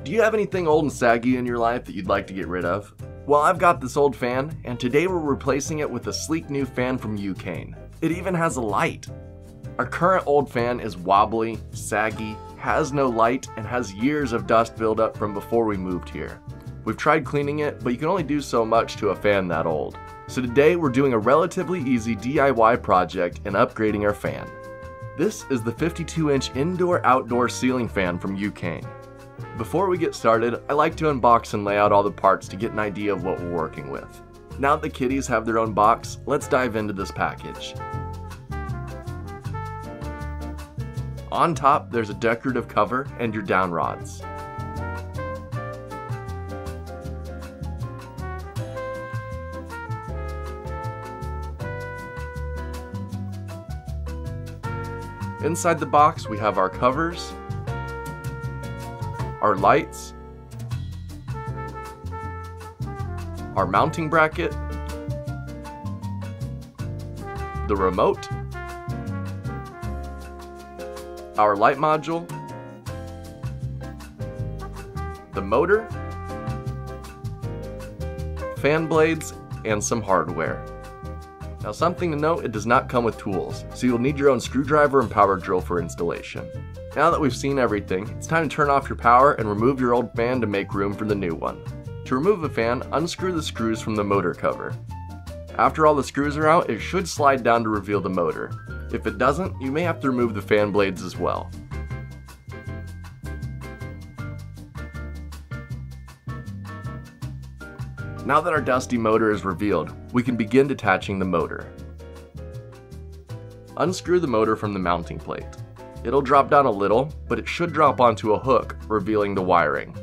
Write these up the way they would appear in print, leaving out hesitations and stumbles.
Do you have anything old and saggy in your life that you'd like to get rid of? Well, I've got this old fan, and today we're replacing it with a sleek new fan from YOUKAIN. It even has a light. Our current old fan is wobbly, saggy, has no light, and has years of dust buildup from before we moved here. We've tried cleaning it, but you can only do so much to a fan that old. So today we're doing a relatively easy DIY project and upgrading our fan. This is the 52-inch indoor-outdoor ceiling fan from YOUKAIN. Before we get started, I like to unbox and lay out all the parts to get an idea of what we're working with. Now that the kiddies have their own box, let's dive into this package. On top, there's a decorative cover and your down rods. Inside the box, we have our covers, our lights, our mounting bracket, the remote, our light module, the motor, fan blades, and some hardware. Now, something to note, it does not come with tools, so you'll need your own screwdriver and power drill for installation. Now that we've seen everything, it's time to turn off your power and remove your old fan to make room for the new one. To remove a fan, unscrew the screws from the motor cover. After all the screws are out, it should slide down to reveal the motor. If it doesn't, you may have to remove the fan blades as well. Now that our dusty motor is revealed, we can begin detaching the motor. Unscrew the motor from the mounting plate. It'll drop down a little, but it should drop onto a hook, revealing the wiring.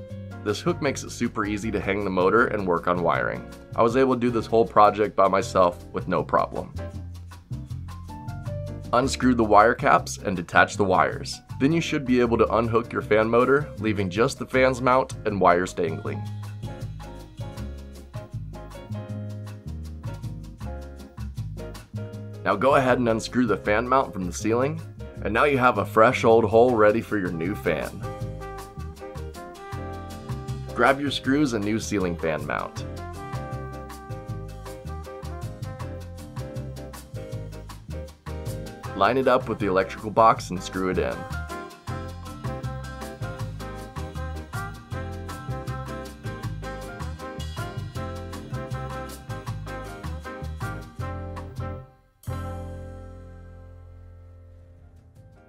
This hook makes it super easy to hang the motor and work on wiring. I was able to do this whole project by myself with no problem. Unscrew the wire caps and detach the wires. Then you should be able to unhook your fan motor, leaving just the fan's mount and wires dangling. Now go ahead and unscrew the fan mount from the ceiling, and now you have a fresh old hole ready for your new fan. Grab your screws and new ceiling fan mount. Line it up with the electrical box and screw it in.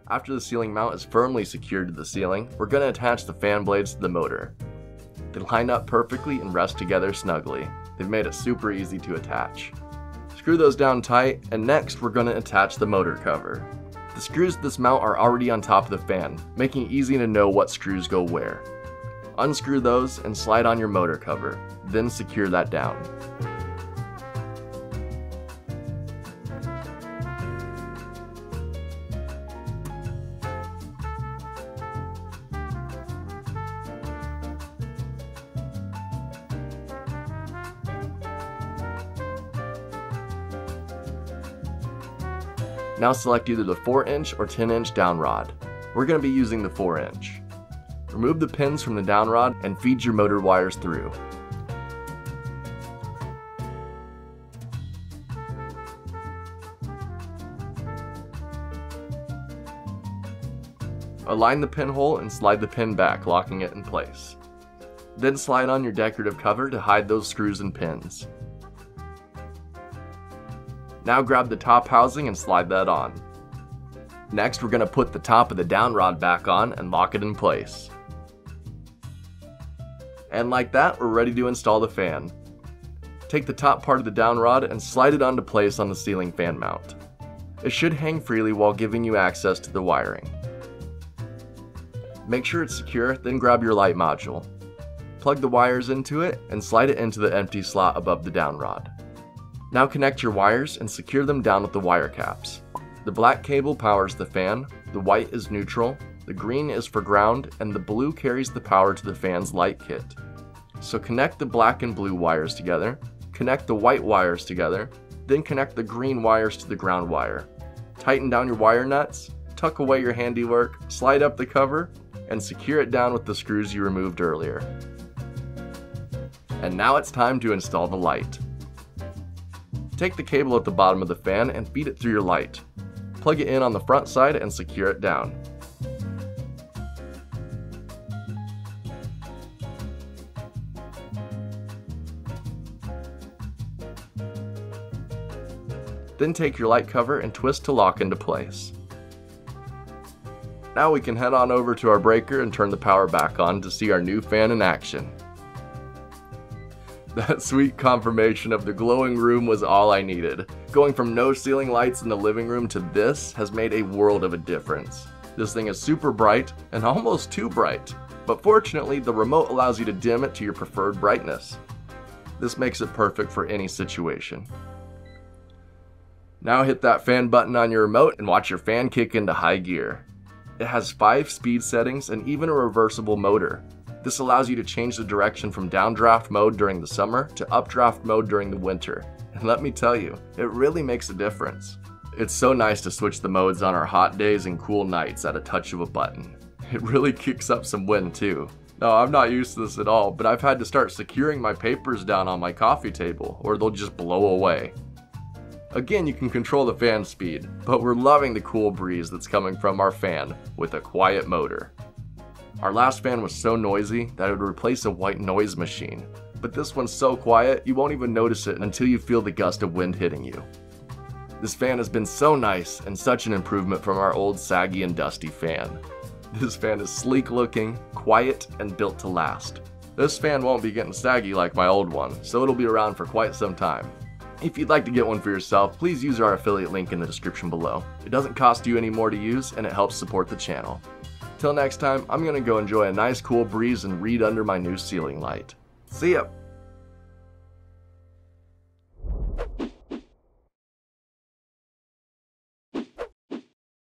After the ceiling mount is firmly secured to the ceiling, we're going to attach the fan blades to the motor. They line up perfectly and rest together snugly. They've made it super easy to attach. Screw those down tight, and next we're going to attach the motor cover. The screws to this mount are already on top of the fan, making it easy to know what screws go where. Unscrew those and slide on your motor cover, then secure that down. Now select either the 4-inch or 10-inch down rod. We're going to be using the 4-inch. Remove the pins from the down rod and feed your motor wires through. Align the pinhole and slide the pin back, locking it in place. Then slide on your decorative cover to hide those screws and pins. Now grab the top housing and slide that on. Next, we're going to put the top of the down rod back on and lock it in place. And like that, we're ready to install the fan. Take the top part of the down rod and slide it onto place on the ceiling fan mount. It should hang freely while giving you access to the wiring. Make sure it's secure, then grab your light module. Plug the wires into it and slide it into the empty slot above the down rod. Now connect your wires and secure them down with the wire caps. The black cable powers the fan, the white is neutral, the green is for ground, and the blue carries the power to the fan's light kit. So connect the black and blue wires together, connect the white wires together, then connect the green wires to the ground wire. Tighten down your wire nuts, tuck away your handiwork, slide up the cover, and secure it down with the screws you removed earlier. And now it's time to install the light. Take the cable at the bottom of the fan and feed it through your light. Plug it in on the front side and secure it down. Then take your light cover and twist to lock into place. Now we can head on over to our breaker and turn the power back on to see our new fan in action. That sweet confirmation of the glowing room was all I needed. Going from no ceiling lights in the living room to this has made a world of a difference. This thing is super bright and almost too bright, but fortunately the remote allows you to dim it to your preferred brightness. This makes it perfect for any situation. Now hit that fan button on your remote and watch your fan kick into high gear. It has 5 speed settings and even a reversible motor. This allows you to change the direction from downdraft mode during the summer to updraft mode during the winter. And let me tell you, it really makes a difference. It's so nice to switch the modes on our hot days and cool nights at a touch of a button. It really kicks up some wind too. No, I'm not used to this at all, but I've had to start securing my papers down on my coffee table or they'll just blow away. Again, you can control the fan speed, but we're loving the cool breeze that's coming from our fan with a quiet motor. Our last fan was so noisy that it would replace a white noise machine, but this one's so quiet you won't even notice it until you feel the gust of wind hitting you. This fan has been so nice and such an improvement from our old saggy and dusty fan. This fan is sleek looking, quiet, and built to last. This fan won't be getting saggy like my old one, so it'll be around for quite some time. If you'd like to get one for yourself, please use our affiliate link in the description below. It doesn't cost you any more to use and it helps support the channel. Till next time, I'm gonna go enjoy a nice cool breeze and read under my new ceiling light. See ya!